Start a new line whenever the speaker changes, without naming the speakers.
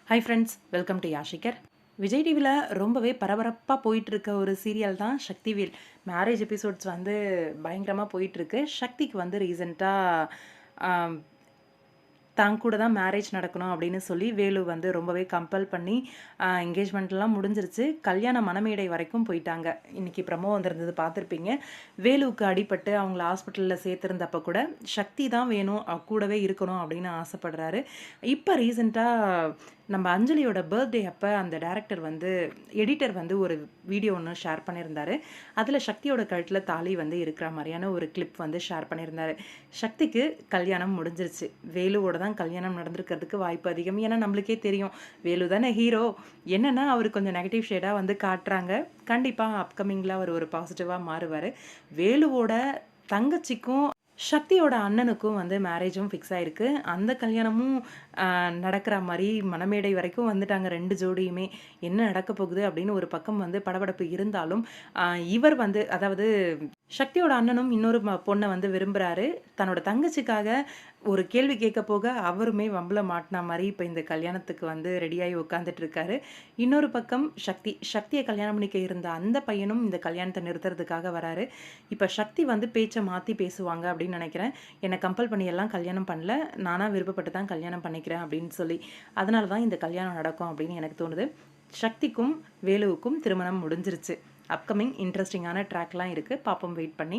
Hi friends, welcome to Yashikar. Vijay டிவியில் ரொம்பவே பரபரப்பாக போயிட்டுருக்க ஒரு சீரியல் தான் சக்திவேல். மேரேஜ் எபிசோட்ஸ் வந்து பயங்கரமாக போயிட்டுருக்கு. சக்திக்கு வந்து ரீசெண்டாக தான் கூட தான் மேரேஜ் நடக்கணும் அப்படின்னு சொல்லி வேலு வந்து ரொம்பவே கம்பல் பண்ணி என்கேஜ்மெண்ட்லாம் முடிஞ்சிருச்சு. கல்யாண மணமேடை வரைக்கும் போயிட்டாங்க. இன்றைக்கி ப்ரமோ வந்திருந்தது பார்த்துருப்பீங்க. வேலுவுக்கு அடிபட்டு அவங்கள ஹாஸ்பிட்டலில் சேர்த்துருந்தப்போ கூட சக்தி தான் வேணும், கூடவே இருக்கணும் அப்படின்னு ஆசைப்படுறாரு. இப்போ ரீசெண்டாக நம்ம அஞ்சலியோட பர்த்டே அப்போ அந்த டேரக்டர் வந்து எடிட்டர் வந்து ஒரு வீடியோ ஒன்று ஷேர் பண்ணியிருந்தாரு. அதில் சக்தியோட கழுத்தில் தாலி வந்து இருக்கிற மாதிரியான ஒரு கிளிப் வந்து ஷேர் பண்ணியிருந்தாரு. சக்திக்கு கல்யாணம் முடிஞ்சிருச்சு. வேலுவோட தான் கல்யாணம் நடந்திருக்கிறதுக்கு வாய்ப்பு அதிகம். ஏன்னா நம்மளுக்கே தெரியும், வேலு தானே ஹீரோ. என்னென்னா அவர் கொஞ்சம் நெகட்டிவ் ஷேடாக வந்து காட்டுறாங்க. கண்டிப்பாக அப்கமிங்கில் அவர் ஒரு பாசிட்டிவாக மாறுவார். வேலுவோட தங்கச்சிக்கும் சக்தியோட அண்ணனுக்கும் வந்து மேரேஜும் ஃபிக்ஸ் ஆகிருக்கு. அந்த கல்யாணமும் நடக்கிற மாதிரி மணமேடை வரைக்கும் வந்துட்டாங்க 2 ஜோடியுமே. என்ன நடக்க போகுது அப்படின்னு ஒரு பக்கம் வந்து படபடப்பு இருந்தாலும், இவர் வந்து அதாவது சக்தியோட அண்ணனும் இன்னொரு பொண்ணை வந்து விரும்புகிறாரு. தன்னோட தங்கச்சிக்காக ஒரு கேள்வி கேட்க போக அவருமே வம்பல மாட்டின மாதிரி இப்போ இந்த கல்யாணத்துக்கு வந்து ரெடியாகி உட்காந்துட்டு இருக்காரு. இன்னொரு பக்கம் சக்தியை கல்யாணம் பண்ணிக்க இருந்த அந்த பையனும் இந்த கல்யாணத்தை நிறுத்துறதுக்காக வராரு. இப்போ சக்தி வந்து பேச்சை மாற்றி பேசுவாங்க அப்படின்னு நினைக்கிறேன். என்னை கம்பல் பண்ணி எல்லாம் கல்யாணம் பண்ணல, நானாக விருப்பப்பட்டு தான் கல்யாணம் பண்ணிக்கிறேன் அப்படின்னு சொல்லி. அதனால தான் இந்த கல்யாணம் நடக்கும் அப்படின்னு எனக்கு தோணுது. சக்திக்கும் வேலுவுக்கும் திருமணம் முடிஞ்சிருச்சு. அப்கமிங் இன்ட்ரெஸ்டிங்கான ட்ராக்லாம் இருக்குது, பார்ப்போம் வெயிட் பண்ணி.